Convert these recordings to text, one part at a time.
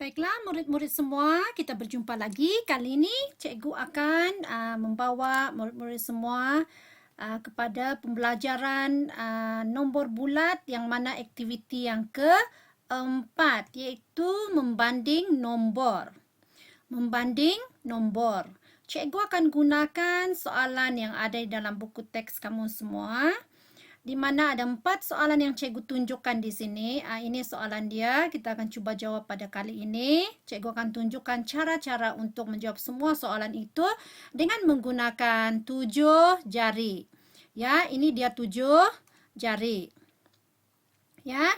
Baiklah, murid-murid semua, kita berjumpa lagi. Kali ini cikgu akan membawa murid-murid semua kepada pembelajaran nombor bulat yang mana aktiviti yang keempat, iaitu membanding nombor. Membanding nombor. Cikgu akan gunakan soalan yang ada di dalam buku teks kamu semua, di mana ada 4 soalan yang cikgu tunjukkan di sini. Ini soalan dia. Kita akan cuba jawab pada kali ini. Cikgu akan tunjukkan cara-cara untuk menjawab semua soalan itu dengan menggunakan 7 jari. Ya, ini dia 7 jari. Ya,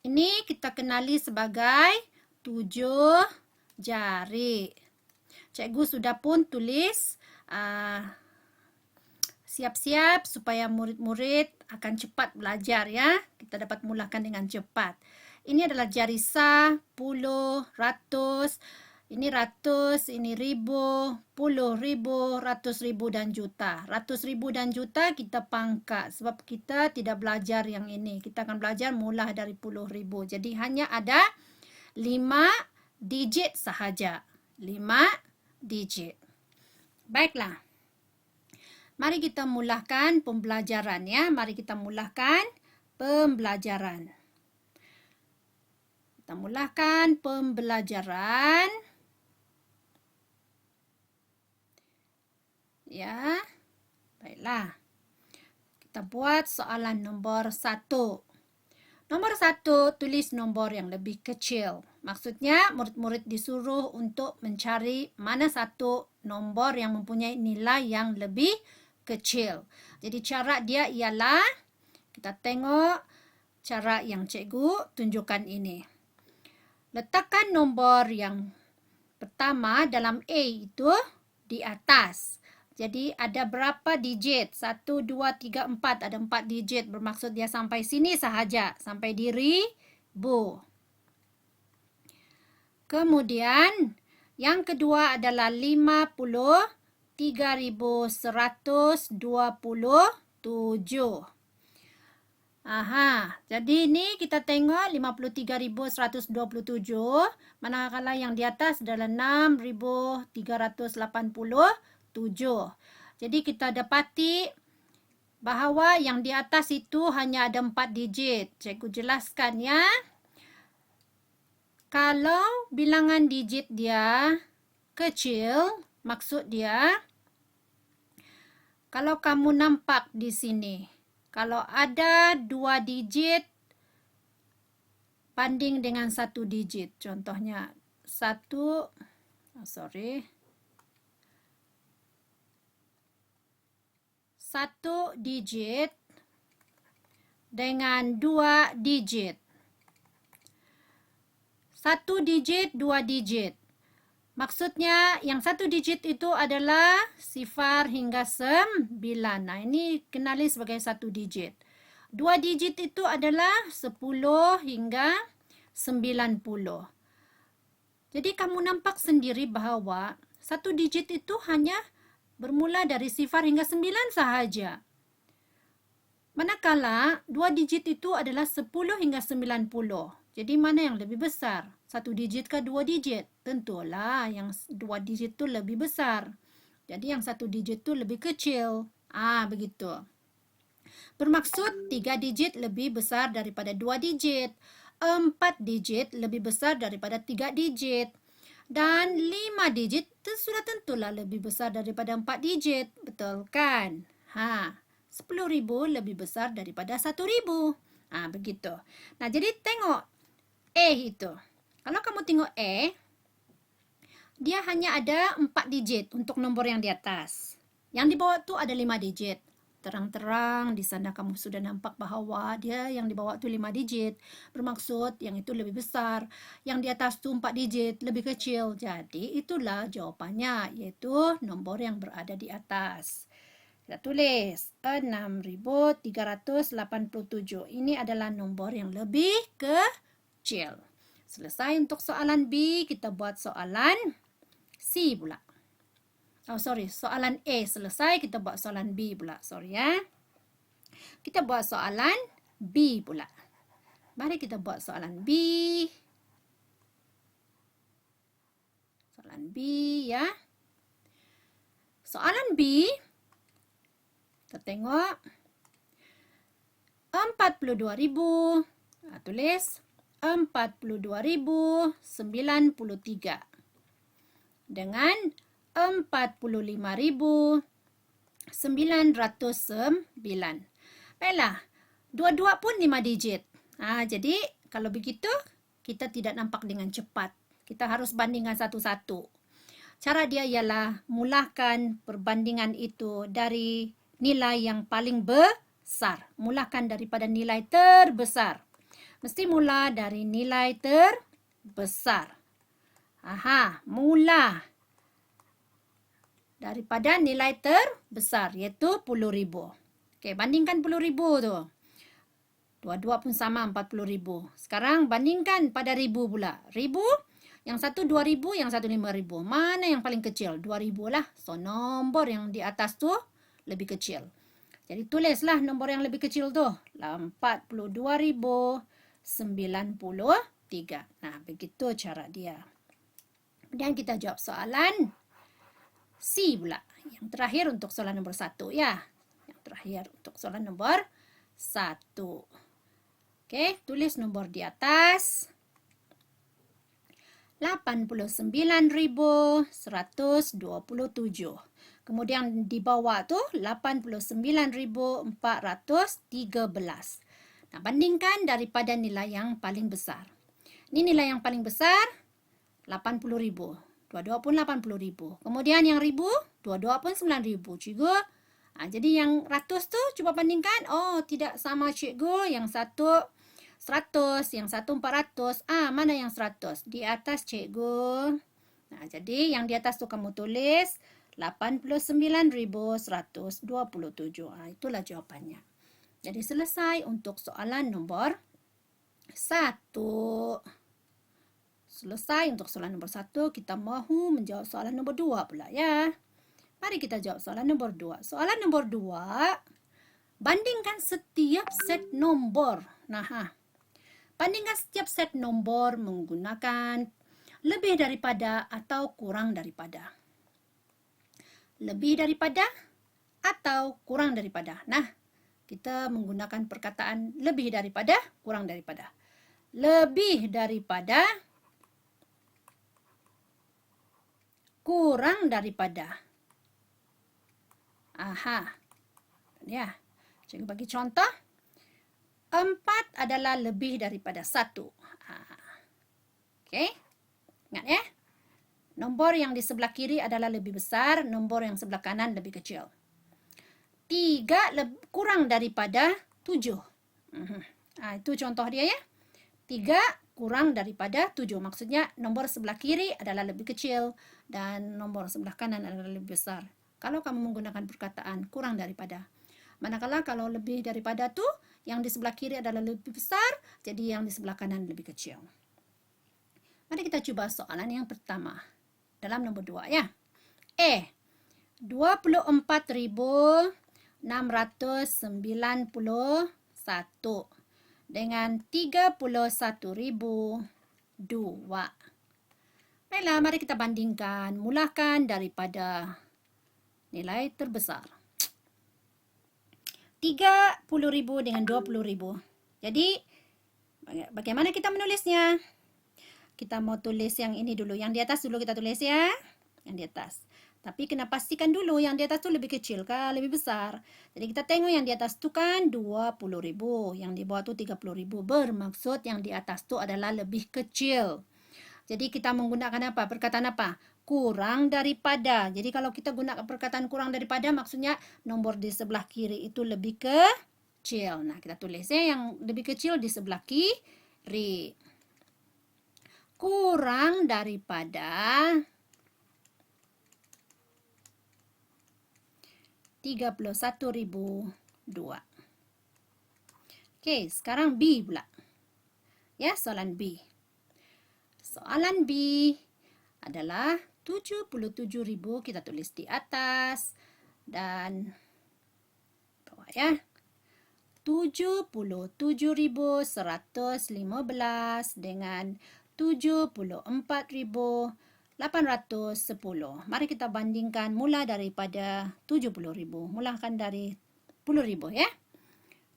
ini kita kenali sebagai 7 jari. Cikgu sudah pun tulis siap-siap supaya murid-murid akan cepat belajar ya. Kita dapat mulakan dengan cepat. Ini adalah jari sah, puluh, ratus. Ini ratus, ini ribu, puluh ribu, ratus ribu dan juta. Ratus ribu dan juta kita pangkat sebab kita tidak belajar yang ini. Kita akan belajar mula dari puluh ribu. Jadi hanya ada 5 digit sahaja. 5 digit. Baiklah. Mari kita mulakan pembelajaran ya. Mari kita mulakan pembelajaran. Kita mulakan pembelajaran. Ya. Baiklah. Kita buat soalan nombor 1. Nombor 1, tulis nombor yang lebih kecil. Maksudnya, murid-murid disuruh untuk mencari mana satu nombor yang mempunyai nilai yang lebih kecil. Jadi cara dia ialah kita tengok cara yang cikgu tunjukkan ini. Letakkan nombor yang pertama dalam A itu di atas. Jadi ada berapa digit? 1, 2, 3, 4. Ada 4 digit. Bermaksud dia sampai sini sahaja. Sampai di ribu. Kemudian yang kedua adalah 53.127. Jadi ini kita tengok 53.127. Manakala yang di atas adalah 6.387. Jadi kita dapati bahawa yang di atas itu hanya ada 4 digit. Cikgu jelaskan ya. Kalau bilangan digit dia kecil, maksud dia kalau kamu nampak di sini, kalau ada 2 digit banding dengan 1 digit. Contohnya 1 digit dengan 2 digit. 1 digit, 2 digit. Maksudnya yang 1 digit itu adalah 0 hingga 9. Nah, ini kenali sebagai 1 digit. 2 digit itu adalah 10 hingga 90. Jadi kamu nampak sendiri bahawa 1 digit itu hanya bermula dari 0 hingga 9 sahaja. Manakala 2 digit itu adalah 10 hingga 90. Jadi mana yang lebih besar? 1 digit ke 2 digit? Tentulah yang 2 digit itu lebih besar. Jadi yang 1 digit itu lebih kecil. Begitu. Bermaksud 3 digit lebih besar daripada 2 digit. 4 digit lebih besar daripada 3 digit. Dan 5 digit itu sudah tentulah lebih besar daripada 4 digit. Betul kan? 10.000 lebih besar daripada 1.000. Begitu. Nah, jadi tengok A itu. Kalau kamu tengok A, dia hanya ada 4 digit untuk nombor yang di atas. Yang di bawah tu ada 5 digit. Terang-terang di sana kamu sudah nampak bahawa dia yang di bawah tu 5 digit. Bermaksud yang itu lebih besar. Yang di atas tu 4 digit, lebih kecil. Jadi itulah jawapannya, iaitu nombor yang berada di atas. Kita tulis 6.387. Ini adalah nombor yang lebih kecil. Selesai untuk soalan B, kita buat soalan C pula. Soalan A selesai, kita buat soalan B pula. Kita buat soalan B pula. Mari kita buat soalan B. soalan B ya. Soalan B, kita tengok 42.000. Tulis 42.093 dengan 45.909. Baiklah, dua-dua pun 5 digit. Jadi kalau begitu kita tidak nampak dengan cepat. Kita harus bandingkan satu-satu. Cara dia ialah mulakan perbandingan itu dari nilai yang paling besar. Mulakan daripada nilai terbesar. Mesti mula dari nilai terbesar. Mula daripada nilai terbesar, iaitu 10.000. Okey, bandingkan 10.000 tu. Dua-dua pun sama 40.000. Sekarang bandingkan pada ribu pula. Ribu, yang satu 2.000, yang satu 5.000. Mana yang paling kecil? 2.000 lah. So, nombor yang di atas tu lebih kecil. Jadi, tulislah nombor yang lebih kecil tu. 42.093. Nah, begitu cara dia. Kemudian kita jawab soalan C pula. Yang terakhir untuk soalan nombor 1 ya. Yang terakhir untuk soalan nombor 1. Okey, tulis nombor di atas. 89.127. Kemudian di bawah tu 89.413. Nah, bandingkan daripada nilai yang paling besar. Ini nilai yang paling besar 80.000. Dua-dua pun 80.000. Kemudian yang 1.000, dua-dua pun 9.000. Cikgu, jadi yang ratus tu cuba bandingkan. Oh, tidak sama cikgu. Yang satu 100, yang satu 400. Mana yang 100? Di atas cikgu. Nah, jadi yang di atas tu kamu tulis 89.127. Itulah jawapannya. Jadi selesai untuk soalan nombor 1. Selesai untuk soalan nombor 1. Kita mahu menjawab soalan nombor 2 pula ya. Mari kita jawab soalan nombor 2. Soalan nombor 2, bandingkan setiap set nombor. Bandingkan setiap set nombor menggunakan lebih daripada atau kurang daripada. Lebih daripada atau kurang daripada. Nah, kita menggunakan perkataan lebih daripada, kurang daripada. Lebih daripada, kurang daripada. Ya, cikgu bagi contoh. 4 adalah lebih daripada 1. Okey. Ingat ya. Nombor yang di sebelah kiri adalah lebih besar, nombor yang sebelah kanan lebih kecil. 3 kurang daripada 7. Itu contoh dia ya. 3 kurang daripada 7. Maksudnya nombor sebelah kiri adalah lebih kecil dan nombor sebelah kanan adalah lebih besar. Kalau kamu menggunakan perkataan kurang daripada. Manakala kalau lebih daripada tu, yang di sebelah kiri adalah lebih besar, jadi yang di sebelah kanan lebih kecil. Mari kita cuba soalan yang pertama. Dalam nombor 2 ya. 24.691 dengan 31.002. Baiklah, mari kita bandingkan. Mulakan daripada nilai terbesar. 30.000 dengan 20.000. Jadi, bagaimana kita menulisnya? Kita mau tulis yang ini dulu. Yang di atas dulu kita tulis ya. Yang di atas. Tapi kena pastikan dulu yang di atas tu lebih kecil kah, lebih besar. Jadi kita tengok yang di atas tu kan 20.000. Yang di bawah tu 30.000. Bermaksud yang di atas tu adalah lebih kecil. Jadi kita menggunakan apa? Perkataan apa? Kurang daripada. Jadi kalau kita gunakan perkataan kurang daripada, maksudnya nombor di sebelah kiri itu lebih kecil. Nah, kita tulis ya yang lebih kecil di sebelah kiri. Kurang daripada 31.002. Okey, sekarang B pula. Ya, soalan B. Soalan B adalah 77.000, kita tulis di atas dan bawah ya. 77.115 dengan 74.000 810. Mari kita bandingkan mula daripada 70.000. Mulakan dari 10.000 ya.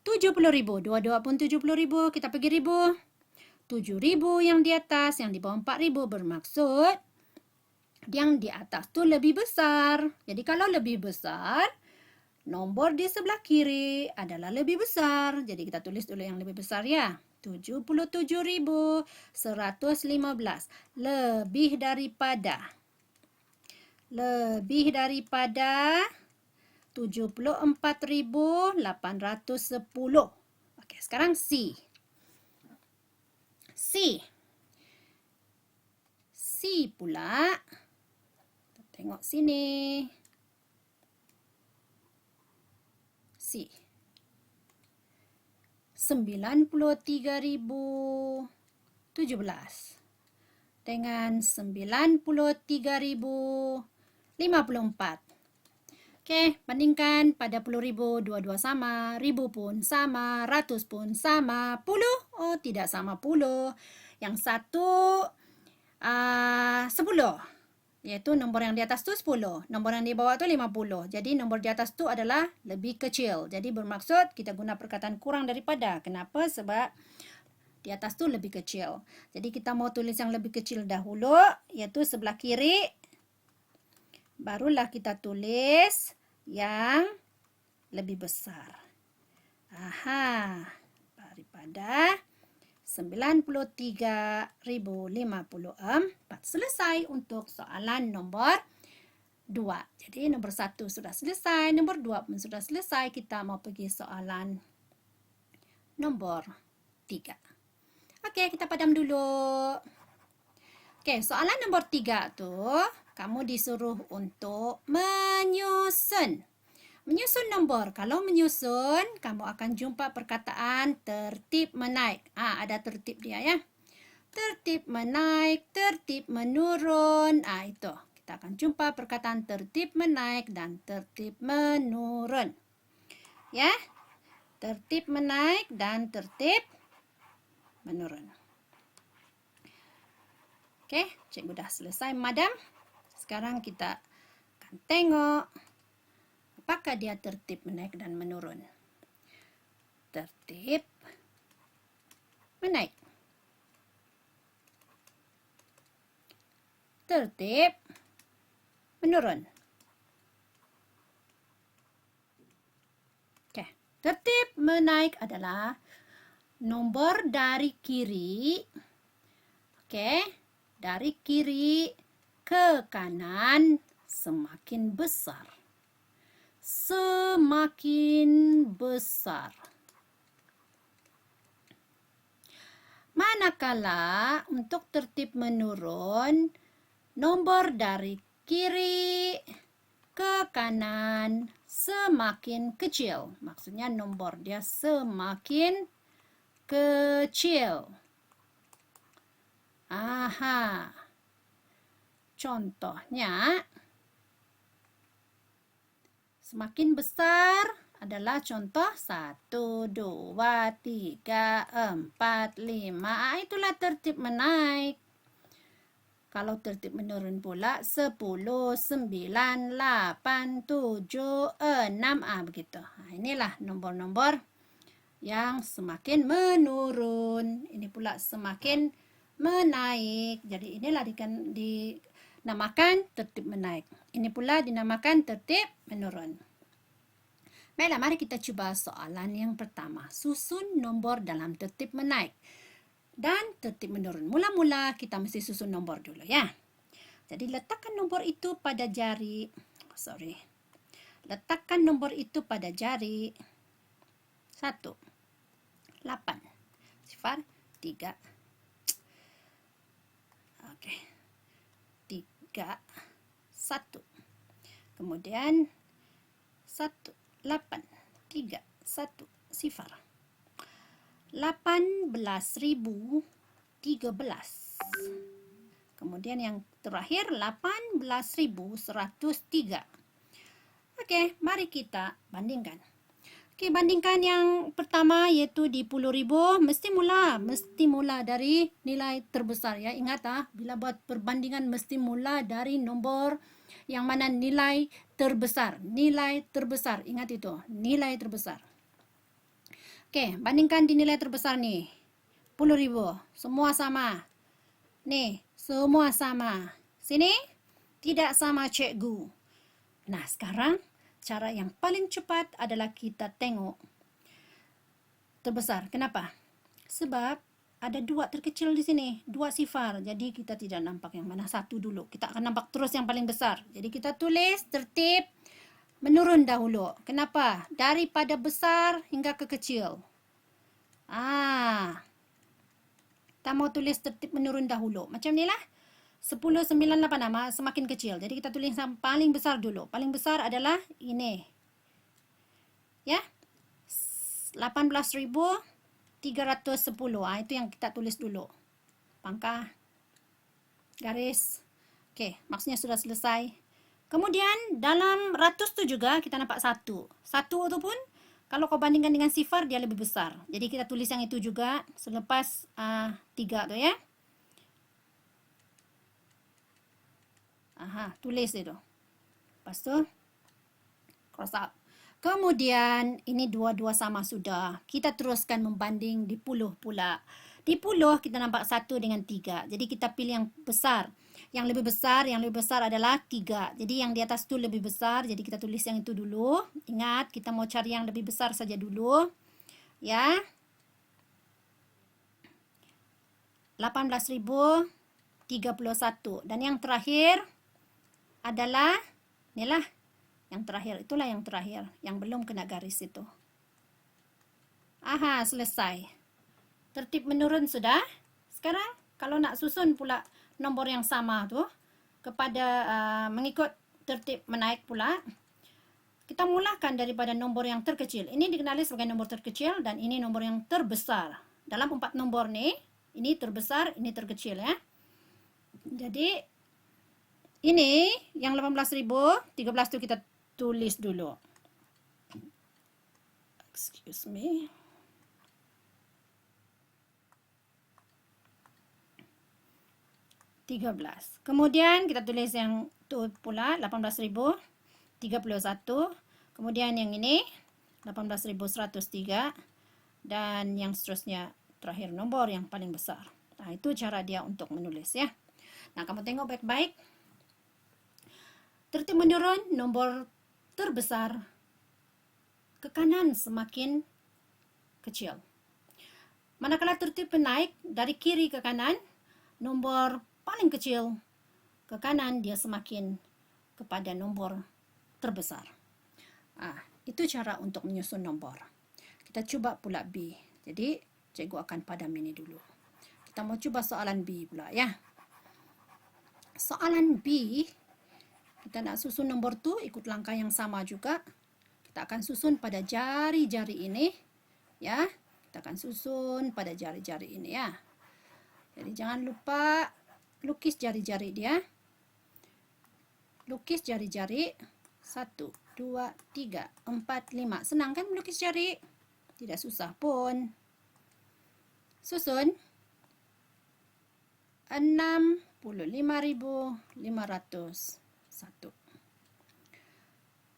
70.000. Dua-dua pun 70.000. Kita pergi ribu. 7.000 yang di atas, yang di bawah 4.000 bermaksud yang di atas tu lebih besar. Jadi kalau lebih besar, nombor di sebelah kiri adalah lebih besar. Jadi kita tulis dulu yang lebih besar ya. 77.115 lebih daripada 74.810. Okey, sekarang C. C pula. Kita tengok sini. C. 93.017 dengan 93.054. Okey, bandingkan pada 10.000, dua-dua sama, 1,000 pun sama, 100 pun sama, 10, oh tidak sama 10. Yang satu 10, iaitu nombor yang di atas tu 10, nombor yang di bawah tu 50. Jadi nombor di atas tu adalah lebih kecil. Jadi bermaksud kita guna perkataan kurang daripada. Kenapa? Sebab di atas tu lebih kecil. Jadi kita mau tulis yang lebih kecil dahulu, iaitu sebelah kiri. Barulah kita tulis yang lebih besar. Aha, daripada 93.054. Selesai untuk soalan nombor 2. Jadi nombor 1 sudah selesai, nombor 2 pun sudah selesai. Kita mau pergi soalan nombor 3. Okey, kita padam dulu. Okey, soalan nombor 3 tu kamu disuruh untuk menyusun. Menyusun nombor. Kalau menyusun, kamu akan jumpa perkataan tertib menaik. Ada tertib dia ya. Tertib menaik, tertib menurun. Itu. Kita akan jumpa perkataan tertib menaik dan tertib menurun. Ya. Tertib menaik dan tertib menurun. Okey, cikgu dah selesai madam. Sekarang kita akan tengok apakah dia tertib menaik dan menurun. Tertib menaik. Tertib menurun. Okey, tertib menaik adalah nombor dari kiri. Okey, dari kiri ke kanan semakin besar. Semakin besar. Manakala untuk tertib menurun, nombor dari kiri ke kanan semakin kecil. Maksudnya nombor dia semakin kecil. Aha. Contohnya, semakin besar adalah contoh 1, 2, 3, 4, 5. Itulah tertib menaik. Kalau tertib menurun pula 10, 9, 8, 7, 6. Begitu. Inilah nombor-nombor yang semakin menurun. Ini pula semakin menaik. Jadi inilah dinamakan tertib menaik. Ini pula dinamakan tertib menurun. Baiklah, mari kita cuba soalan yang pertama. Susun nombor dalam tertib menaik dan tertib menurun. Mula-mula kita mesti susun nombor dulu ya. Jadi letakkan nombor itu pada jari. Letakkan nombor itu pada jari 1, 8, 0, 3. Okey. 3, 1. Kemudian 1, 8, 3, 1, 0. 18.013. Kemudian yang terakhir 18.103. Okey, mari kita bandingkan. Okey, bandingkan yang pertama iaitu di puluh ribu, mesti mula dari nilai terbesar ya. Ingat bila buat perbandingan mesti mula dari nombor yang mana nilai terbesar. Nilai terbesar, ingat itu, nilai terbesar. Okey, bandingkan di nilai terbesar nih. 10.000, semua sama. Nih, semua sama. Sini, tidak sama cikgu. Nah, sekarang cara yang paling cepat adalah kita tengok terbesar. Kenapa? Sebab ada dua terkecil di sini, dua sifar. Jadi kita tidak nampak yang mana satu dulu. Kita akan nampak terus yang paling besar. Jadi kita tulis tertib menurun dahulu. Kenapa? Daripada besar hingga ke kecil. Kita mau tulis tertib menurun dahulu. Macam ni lah. 10, 9, 8 semakin kecil. Jadi kita tulis yang paling besar dulu. Paling besar adalah ini. Ya. 18.310. Itu yang kita tulis dulu. Pangkah. Garis. Okey, maksudnya sudah selesai. Kemudian dalam ratus tu juga kita nampak satu. Satu tu pun kalau kau bandingkan dengan sifar dia lebih besar. Jadi kita tulis yang itu juga selepas 3 tu ya. Tulis itu. Lepas tu cross out. Kemudian ini dua-dua sama sudah. Kita teruskan membanding di puluh pula. Di puluh kita nampak 1 dengan 3. Jadi kita pilih yang besar. Yang lebih besar adalah 3. Jadi yang di atas tu lebih besar. Jadi kita tulis yang itu dulu. Ingat, kita mau cari yang lebih besar saja dulu. Ya. 18.031. Dan yang terakhir adalah inilah yang terakhir. Itulah yang terakhir. Yang belum kena garis itu. Selesai. Tertib menurun sudah. Sekarang kalau nak susun pula nombor yang sama tu kepada mengikut tertib menaik pula, kita mulakan daripada nombor yang terkecil. Ini dikenali sebagai nombor terkecil dan ini nombor yang terbesar. Dalam 4 nombor ni, ini terbesar, ini terkecil ya. Jadi ini yang 18.013 tu kita tulis dulu. Excuse me. Kemudian kita tulis yang tu pula 18.031. Kemudian yang ini 18.103 dan yang seterusnya terakhir nombor yang paling besar. Itu cara dia untuk menulis ya. Nah, kamu tengok baik-baik. Tertib menurun nombor terbesar ke kanan semakin kecil. Manakala tertib menaik dari kiri ke kanan, nombor paling kecil ke kanan dia semakin kepada nombor terbesar. Itu cara untuk menyusun nombor. Kita cuba pula B. Jadi cikgu akan padam ini dulu. Kita mau cuba soalan B pula ya. Soalan B, kita nak susun nombor tu ikut langkah yang sama juga. Kita akan susun pada jari-jari ini ya. Kita akan susun pada jari-jari ini ya. Jadi jangan lupa lukis jari-jari dia. Lukis jari-jari 1, 2, 3, 4, 5. Senang kan melukis jari? Tidak susah pun. Susun 65.501.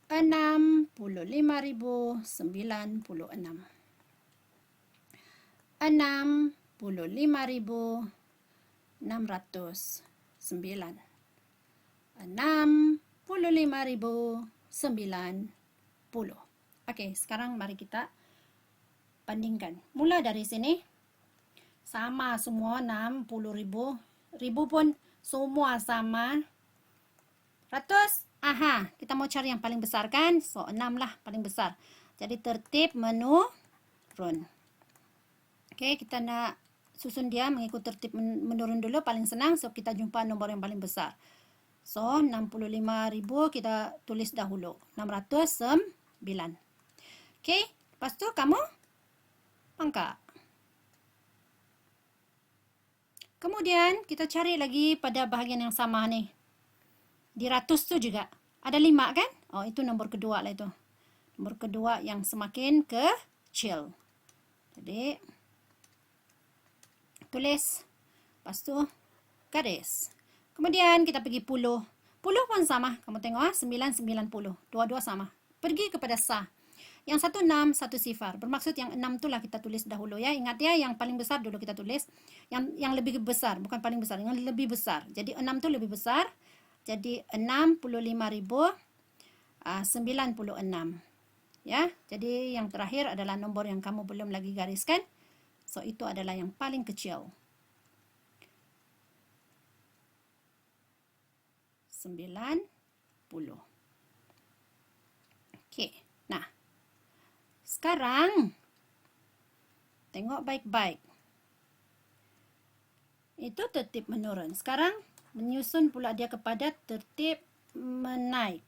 65.096. 65.609. 65.090. Okey, sekarang mari kita bandingkan. Mula dari sini. Sama semua 60.000. Ribu pun semua sama. Ratus. Kita mau cari yang paling besar kan? So, 6 lah paling besar. Jadi tertib menurun. Okey, kita nak susun dia mengikut tertib menurun dulu. Paling senang. So, kita jumpa nombor yang paling besar. So, 65.000 kita tulis dahulu. 609. Okey, lepas tu kamu pangkak. Kemudian kita cari lagi pada bahagian yang sama ni. Di ratus tu juga. Ada 5 kan? Oh, itu nombor kedua lah itu. Nombor kedua yang semakin kecil. Jadi, tulis. Lepas tu, garis. Kemudian kita pergi puluh. Puluh pun sama. Kamu tengok 9, 90. Dua-dua sama. Pergi kepada sah. Yang 1, 6, 1, sifar. Bermaksud yang 6 itulah kita tulis dahulu ya. Ingat ya, yang paling besar dulu kita tulis. Yang lebih besar, bukan paling besar. Yang lebih besar. Jadi 6 itu lebih besar. Jadi 65,96. Ya, jadi yang terakhir adalah nombor yang kamu belum lagi gariskan. So, itu adalah yang paling kecil. 90. Okey. Nah, sekarang tengok baik-baik. Itu tertib menurun. Sekarang menyusun pula dia kepada tertib menaik.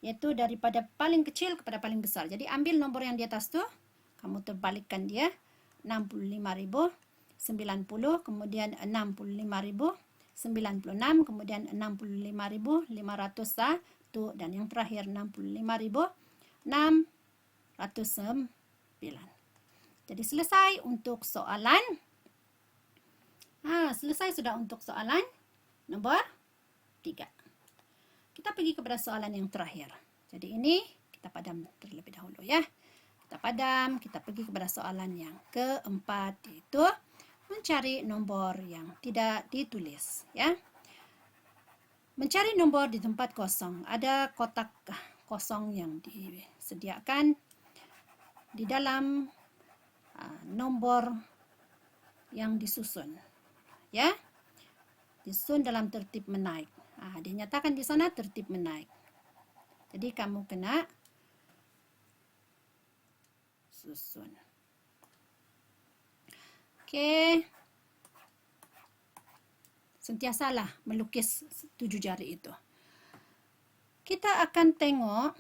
Iaitu daripada paling kecil kepada paling besar. Jadi ambil nombor yang di atas tu, kamu terbalikkan dia. 65,000, 90, kemudian 65,000, 96, kemudian 65,501, dan yang terakhir 65,609. Jadi selesai untuk soalan. Selesai sudah untuk soalan nombor 3. Kita pergi kepada soalan yang terakhir. Jadi ini kita padam terlebih dahulu ya. Kita padam, kita pergi kepada soalan yang keempat, yaitu mencari nombor yang tidak ditulis ya. Mencari nombor di tempat kosong. Ada kotak kosong yang disediakan di dalam nombor yang disusun ya. Disusun dalam tertib menaik. Dinyatakan di sana tertib menaik. Jadi kamu kena susun. Okey. Sentiasalah melukis 7 jari itu. Kita akan tengok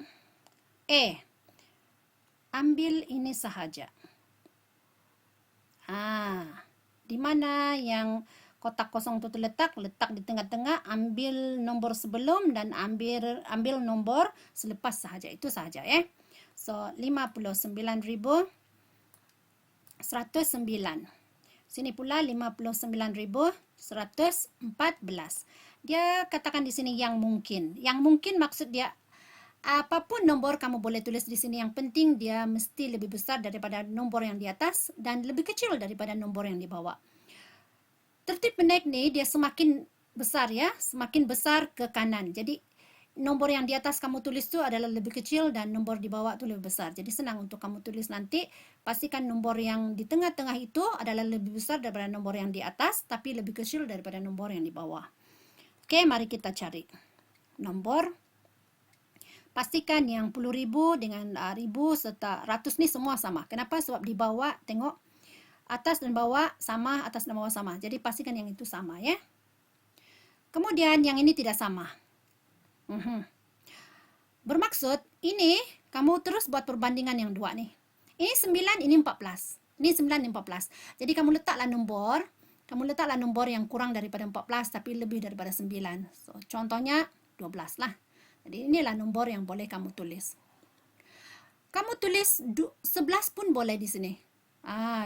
ambil ini sahaja. Di mana yang kotak kosong itu letak di tengah-tengah, ambil nombor sebelum dan ambil nombor selepas sahaja. Itu sahaja ya. So 59,109. Sini pula 59,114. Dia katakan di sini yang mungkin. Yang mungkin maksud dia apapun nombor kamu boleh tulis di sini. Yang penting dia mesti lebih besar daripada nombor yang di atas dan lebih kecil daripada nombor yang di bawah. Tertib menaik ni dia semakin besar ya, semakin besar ke kanan. Jadi nombor yang di atas kamu tulis tu adalah lebih kecil dan nombor di bawah tu lebih besar. Jadi senang untuk kamu tulis nanti. Pastikan nombor yang di tengah-tengah itu adalah lebih besar daripada nombor yang di atas, tapi lebih kecil daripada nombor yang di bawah. Okey, mari kita cari nombor. Pastikan yang 10,000 dengan 1,000 serta 100 ni semua sama. Kenapa? Sebab di bawah tengok atas dan bawah sama, atas dan bawah sama. Jadi pastikan yang itu sama ya. Kemudian yang ini tidak sama. Bermaksud ini kamu terus buat perbandingan yang dua nih. Ini 9, ini 14. Ini 9, ini 14. Jadi kamu letaklah nombor yang kurang daripada 14 tapi lebih daripada 9. So, contohnya 12 lah. Jadi inilah nombor yang boleh kamu tulis. Kamu tulis 11 pun boleh di sini.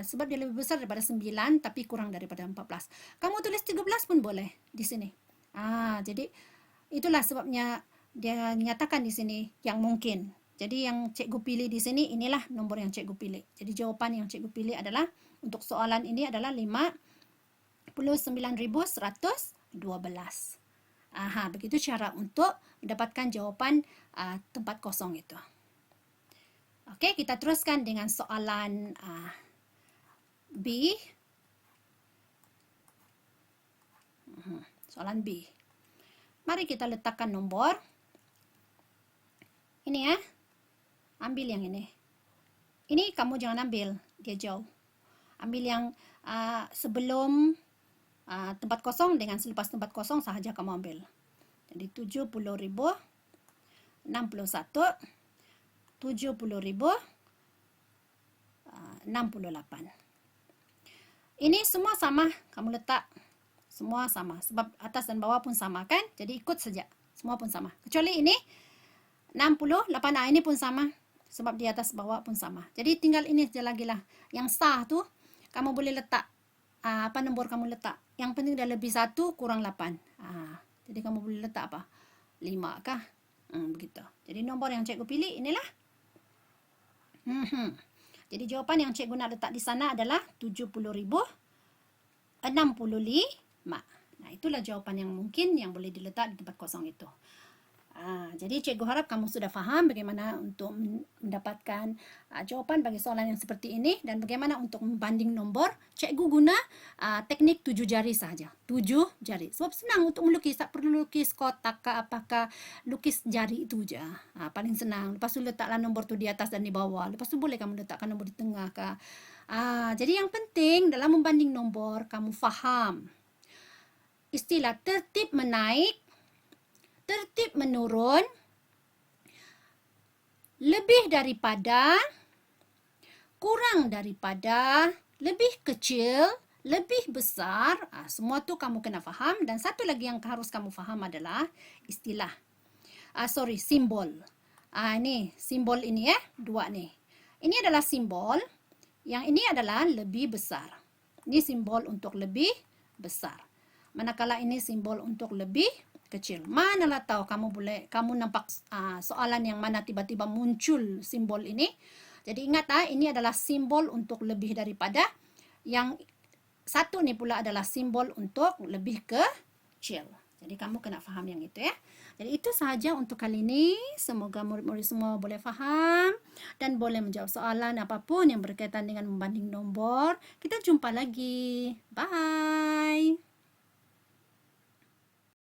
Sebab dia lebih besar daripada 9 tapi kurang daripada 14. Kamu tulis 13 pun boleh di sini. Jadi itulah sebabnya dia nyatakan di sini yang mungkin. Jadi yang cikgu pilih di sini, inilah nombor yang cikgu pilih. Jadi jawapan yang cikgu pilih adalah, untuk soalan ini adalah 59,112. Begitu cara untuk mendapatkan jawapan tempat kosong itu. Okey, kita teruskan dengan soalan B. Soalan B. Mari kita letakkan nombor. Ini ya. Ambil yang ini. Ini kamu jangan ambil, dia jauh. Ambil yang sebelum tempat kosong dengan selepas tempat kosong sahaja kamu ambil. Jadi 70,000, 61, 70,000, 68. Ini semua sama, kamu letak. Semua sama, sebab atas dan bawah pun sama kan? Jadi ikut saja, semua pun sama. Kecuali ini 68, ini pun sama. sebab di atas bawah pun sama. Jadi tinggal ini aja lagi lah. Yang sah tuh kamu boleh letak apa nombor kamu letak. Yang penting dah lebih 1 kurang 8. Jadi kamu boleh letak apa? 5 kah? Begitu. Jadi nombor yang cikgu pilih inilah. Jadi jawapan yang cikgu nak letak di sana adalah 70.065. Nah, itulah jawapan yang mungkin yang boleh diletak di tempat kosong itu. Jadi cikgu harap kamu sudah faham bagaimana untuk mendapatkan jawapan bagi soalan yang seperti ini dan bagaimana untuk membanding nombor. Cikgu guna teknik 7 jari saja. 7 jari. Sebab senang untuk melukis. Tak perlu lukis kotak ke apakah, lukis jari itu je. Paling senang. Lepas tu letaklah nombor tu di atas dan di bawah. Lepas tu boleh kamu letakkan nombor di tengah ke. Jadi yang penting dalam membanding nombor kamu faham istilah tertib menaik, tertib menurun, lebih daripada, kurang daripada, lebih kecil, lebih besar. Semua tu kamu kena faham. Dan satu lagi yang harus kamu faham adalah istilah. Simbol. Ini simbol ini ya, 2 nih. Ini adalah simbol. Yang ini adalah lebih besar. Ini simbol untuk lebih besar. Manakala ini simbol untuk lebih kecil. Manalah tahu kamu nampak soalan yang mana tiba-tiba muncul simbol ini. Jadi ingat ini adalah simbol untuk lebih daripada. Yang satu ni pula adalah simbol untuk lebih kecil. Jadi kamu kena faham yang itu ya. Jadi itu sahaja untuk kali ini. Semoga murid-murid semua boleh faham dan boleh menjawab soalan apapun yang berkaitan dengan membanding nombor. Kita jumpa lagi. Bye.